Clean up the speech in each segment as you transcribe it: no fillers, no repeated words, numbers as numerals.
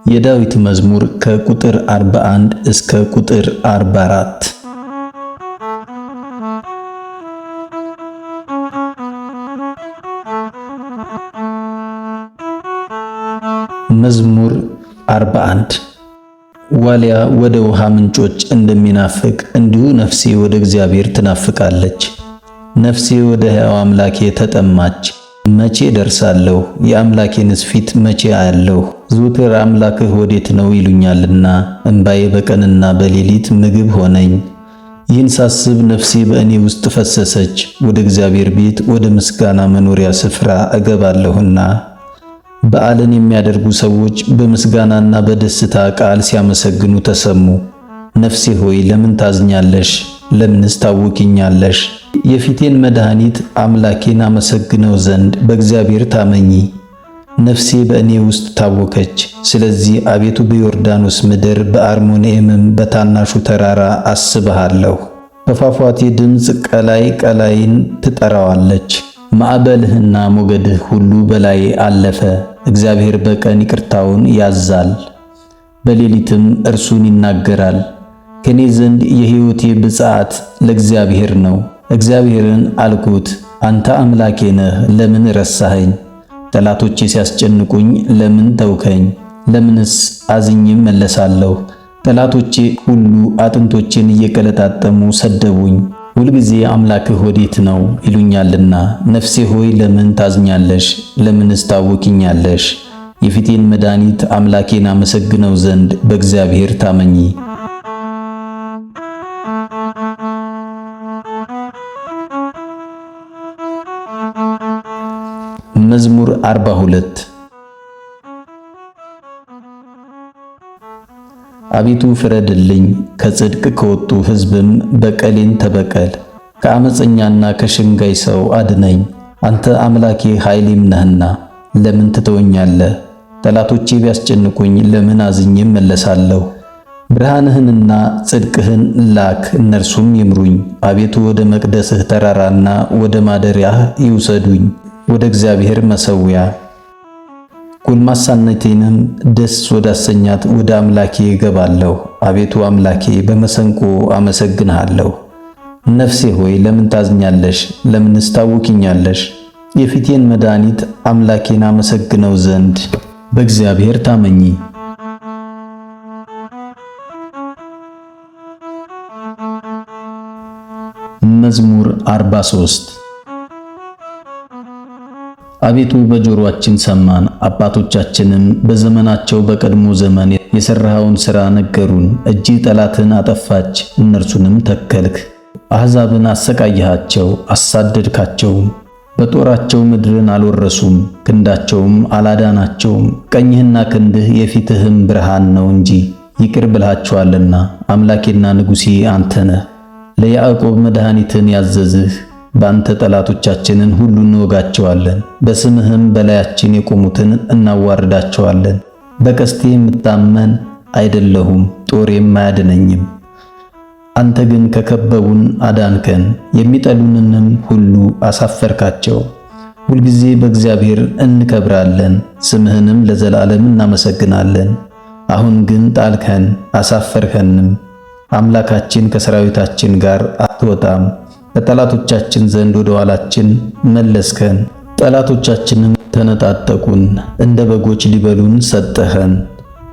የዳዊት መዝሙር ከቁጥር 41 እስከ ቁጥር 44። መዝሙር 41። ዋሊያ ወደ ውሃ ምንጮች እንደሚናፍቅ እንዲሁ ነፍሴ ወደ እግዚአብሔር ትናፍቃለች። ነፍሴ ወደ ሕያው አምላኬ ተጠማች። መቼ ደርሳለሁ? የአምላኬንስ ፊት መቼ አያለሁ? ዘወትር አምላክህ ወዴት ነው ይሉኛልና፣ እንባዬ በቀንና በሌሊት ምግብ ሆነኝ። ይህን ሳስብ ነፍሴ በእኔ ውስጥ ፈሰሰች። ወደ እግዚአብሔር ቤት ወደ ምስጋና መኖሪያ ስፍራ እገባለሁና። በዓልን የሚያደርጉ ሰዎች በምስጋናና በደስታ ቃል ሲያመሰግኑ ተሰሙ። ነፍሴ ሆይ ለምን ታዝኛለሽ? ለምንስ ታውኪኛለሽ? የፊቴን መድኃኒት አምላኬን አመሰግነው ዘንድ በእግዚአብሔር ታመኚ። ነፍሴ በእኔ ውስጥ ታወከች። ስለዚህ አቤቱ በዮርዳኖስ ምድር በአርሞንዔምም በታናሹ ተራራ አስብሃለሁ። በፏፏቴ ድምፅ ቀላይ ቀላይን ትጠራዋለች። ማዕበልህና ሞገድህ ሁሉ በላይ አለፈ። እግዚአብሔር በቀን ይቅርታውን ያዛል፣ በሌሊትም እርሱን ይናገራል። ከኔ ዘንድ የሕይወቴ ብፅዓት ለእግዚአብሔር ነው። እግዚአብሔርን አልኩት፣ አንተ አምላኬ ነህ፣ ለምን ረሳኸኝ? ጠላቶቼ ሲያስጨንቁኝ ለምን ተውከኝ? ለምንስ አዝኜም መለሳለሁ? ጠላቶቼ ሁሉ አጥንቶቼን እየቀለጣጠሙ ሰደቡኝ። ሁልጊዜ አምላክህ ወዴት ነው ይሉኛልና፣ ነፍሴ ሆይ ለምን ታዝኛለሽ? ለምንስ ታውኪኛለሽ? የፊቴን መድኃኒት አምላኬን አመሰግነው ዘንድ በእግዚአብሔር ታመኚ። መዝሙር 42። አቤቱ ፍረድልኝ፣ ከጽድቅ ከወጡ ሕዝብም በቀሌን ተበቀል። ከአመፀኛና ከሸንጋይ ሰው አድነኝ። አንተ አምላኬ ኃይሌም ነህና ለምን ትተወኛለህ? ጠላቶቼ ቢያስጨንቁኝ ለምን አዝኜ መለሳለሁ? ብርሃንህንና ጽድቅህን ላክ፣ እነርሱም ይምሩኝ። አቤቱ ወደ መቅደስህ ተራራና ወደ ማደሪያህ ይውሰዱኝ፣ ወደ እግዚአብሔር መሠዊያ። ጎልማሳነቴንም ደስ ወዳሰኛት ወደ አምላኬ እገባለሁ። አቤቱ አምላኬ በመሰንቆ አመሰግንሃለሁ። ነፍሴ ሆይ ለምን ታዝኛለሽ? ለምንስ ታውኪኛለሽ? የፊቴን መድኃኒት አምላኬን አመሰግነው ዘንድ በእግዚአብሔር ታመኚ። መዝሙር 43። አቤቱ በጆሮአችን ሰማን፣ አባቶቻችንም በዘመናቸው በቀድሞ ዘመን የሠራኸውን ሥራ ነገሩን። እጅህ ጠላትን አጠፋች፣ እነርሱንም ተከልክ። አሕዛብን አሰቃየሃቸው፣ አሳደድካቸውም። በጦራቸው ምድርን አልወረሱም፣ ክንዳቸውም አላዳናቸውም። ቀኝህና ክንድህ የፊትህም ብርሃን ነው እንጂ ይቅር ብልሃቸዋልና። አምላኬና ንጉሴ አንተ ነህ። ለያዕቆብ መድኃኒትን ያዘዝህ፣ በአንተ ጠላቶቻችንን ሁሉ እንወጋቸዋለን። በስምህም በላያችን የቆሙትን እናዋርዳቸዋለን። በቀስቴ የምታመን አይደለሁም፣ ጦሬም አያድነኝም። አንተ ግን ከከበቡን አዳንከን፣ የሚጠሉንንም ሁሉ አሳፈርካቸው። ሁልጊዜ በእግዚአብሔር እንከብራለን፣ ስምህንም ለዘላለም እናመሰግናለን። አሁን ግን ጣልከን አሳፈርከንም። አምላካችን ከሰራዊታችን ጋር አትወጣም። በጠላቶቻችን ዘንድ ወደ ኋላችን መለስከን። ጠላቶቻችንም ተነጣጠቁን፣ እንደ በጎች ሊበሉን ሰጠኸን።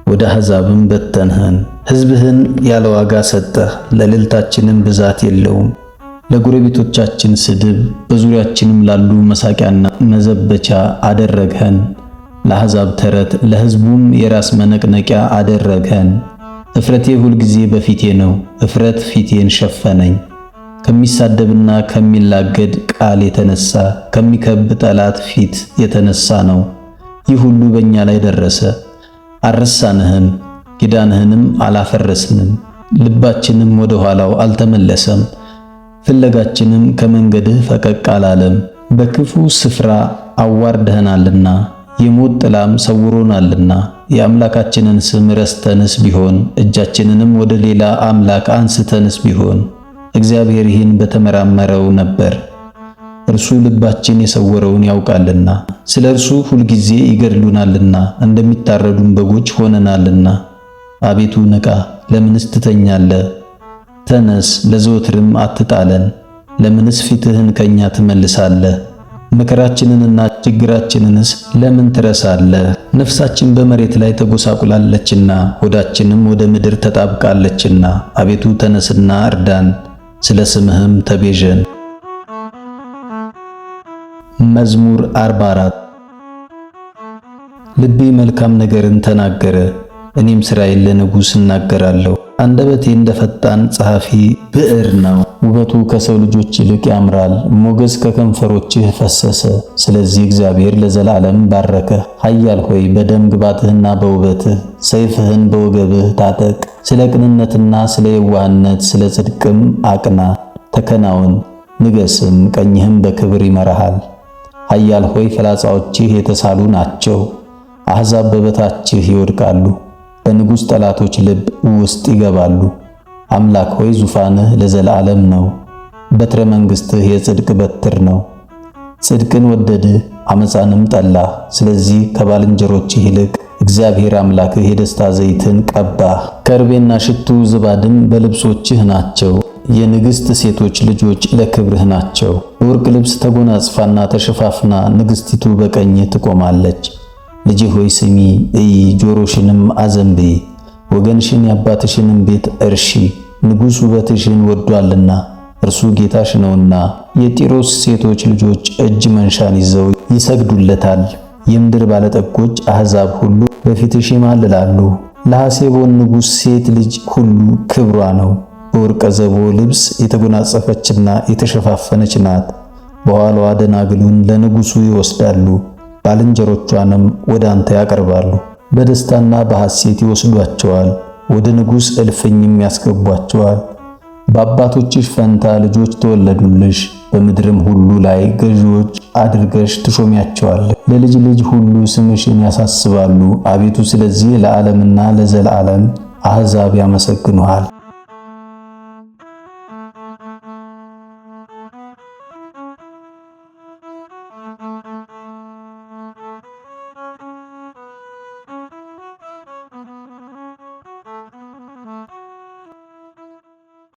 ወደ አሕዛብም በተንኸን። ሕዝብህን ያለ ዋጋ ሰጠህ፣ ለእልልታችንም ብዛት የለውም። ለጎረቤቶቻችን ስድብ፣ በዙሪያችንም ላሉ መሳቂያና መዘበቻ አደረግኸን። ለአሕዛብ ተረት፣ ለሕዝቡም የራስ መነቅነቂያ አደረግኸን። እፍረቴ ሁልጊዜ በፊቴ ነው፣ እፍረት ፊቴን ሸፈነኝ። ከሚሳደብና ከሚላገድ ቃል የተነሳ ከሚከብ ጠላት ፊት የተነሳ ነው። ይህ ሁሉ በእኛ ላይ ደረሰ። አልረሳንህም፣ ኪዳንህንም አላፈረስንም። ልባችንም ወደ ኋላው አልተመለሰም፣ ፍለጋችንም ከመንገድህ ፈቀቅ አላለም። በክፉ ስፍራ አዋርደኸናልና የሞት ጥላም ሰውሮናልና። የአምላካችንን ስም ረስተንስ ቢሆን እጃችንንም ወደ ሌላ አምላክ አንስተንስ ቢሆን እግዚአብሔር ይህን በተመራመረው ነበር። እርሱ ልባችን የሰወረውን ያውቃልና። ስለ እርሱ ሁልጊዜ ይገድሉናልና፣ እንደሚታረዱም በጎች ሆነናልና። አቤቱ ንቃ፣ ለምንስ ትተኛለህ? ተነስ፣ ለዘወትርም አትጣለን። ለምንስ ፊትህን ከኛ ትመልሳለህ? መከራችንንና ችግራችንንስ ለምን ትረሳለህ? ነፍሳችን በመሬት ላይ ተጎሳቁላለችና ሆዳችንም ወደ ምድር ተጣብቃለችና። አቤቱ ተነስና እርዳን፣ ስለ ስምህም ተቤዠን። መዝሙር 44 ልቤ መልካም ነገርን ተናገረ፣ እኔም ሥራዬን ለንጉሥ እናገራለሁ። አንደበቴ እንደ ፈጣን ጸሐፊ ብዕር ነው። ውበቱ ከሰው ልጆች ይልቅ ያምራል፣ ሞገስ ከከንፈሮችህ ፈሰሰ። ስለዚህ እግዚአብሔር ለዘላለም ባረከህ። ኃያል ሆይ በደም ግባትህና በውበትህ ሰይፍህን በወገብህ ታጠቅ። ስለ ቅንነትና ስለ የዋህነት ስለ ጽድቅም አቅና፣ ተከናወን፣ ንገስም፣ ቀኝህም በክብር ይመራሃል። ኃያል ሆይ ፍላጻዎችህ የተሳሉ ናቸው፣ አሕዛብ በበታችህ ይወድቃሉ፣ በንጉሥ ጠላቶች ልብ ውስጥ ይገባሉ። አምላክ ሆይ ዙፋንህ ለዘላለም ነው፣ በትረ መንግሥትህ የጽድቅ በትር ነው። ጽድቅን ወደድህ ዓመፃንም ጠላህ። ስለዚህ ከባልንጀሮችህ ይልቅ እግዚአብሔር አምላክህ የደስታ ዘይትን ቀባህ። ከርቤና ሽቱ ዝባድም በልብሶችህ ናቸው። የንግሥት ሴቶች ልጆች ለክብርህ ናቸው። በወርቅ ልብስ ተጎናጽፋና ተሸፋፍና ንግሥቲቱ በቀኝህ ትቆማለች። ልጄ ሆይ ስሚ፣ እይ፣ ጆሮሽንም አዘንብዪ። ወገንሽን የአባትሽንም ቤት እርሺ። ንጉሥ ውበትሽን ወዷልና እርሱ ጌታሽ ነውና። የጢሮስ ሴቶች ልጆች እጅ መንሻን ይዘው ይሰግዱለታል። የምድር ባለጠጎች አሕዛብ ሁሉ በፊትሽ ይማልላሉ። ለሐሴቦን ንጉሥ ሴት ልጅ ሁሉ ክብሯ ነው። በወርቀ ዘቦ ልብስ የተጎናጸፈችና የተሸፋፈነች ናት። በኋላዋ ደናግሉን ለንጉሡ ይወስዳሉ፣ ባልንጀሮቿንም ወደ አንተ ያቀርባሉ። በደስታና በሐሴት ይወስዷቸዋል፣ ወደ ንጉሥ እልፍኝም ያስገቧቸዋል። በአባቶችሽ ፈንታ ልጆች ተወለዱልሽ፣ በምድርም ሁሉ ላይ ገዢዎች አድርገሽ ትሾሚያቸዋለሽ። ለልጅ ልጅ ሁሉ ስምሽን ያሳስባሉ። አቤቱ ስለዚህ ለዓለምና ለዘላለም አሕዛብ ያመሰግኑሃል።